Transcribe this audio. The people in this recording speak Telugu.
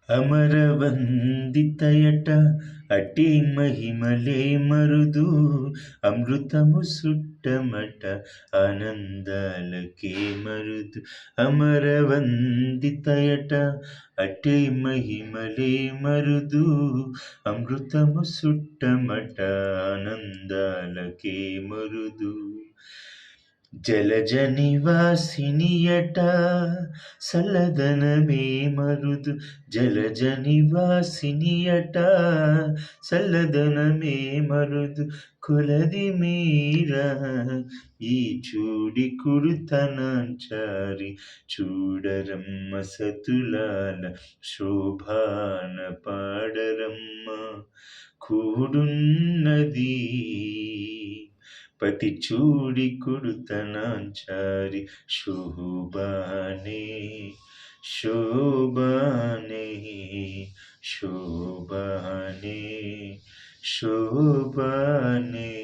అమరవందితయట అటి మహిమలే మరుదు అమృతము సుట్టమట ఆనందాలకే మరుదు. అమరవందితయట అటి మహిమలే మరుదు అమృతము సుట్టమట ఆనందాలకే మరుదు. జలజ నివాసినియట సల్లదనమే మరుదు. జలజ నివాసినియట సల్లదనమే మరుదు. కొలది మీర ఈ చూడి కుడుతనాంచారి చూడరమ్మ సతులాల శోభాన పాడరమ్మ కూడున్నది పతి చూడి కుడుతనాంచారి శోభానే శోభానే శోభానే శోభానే.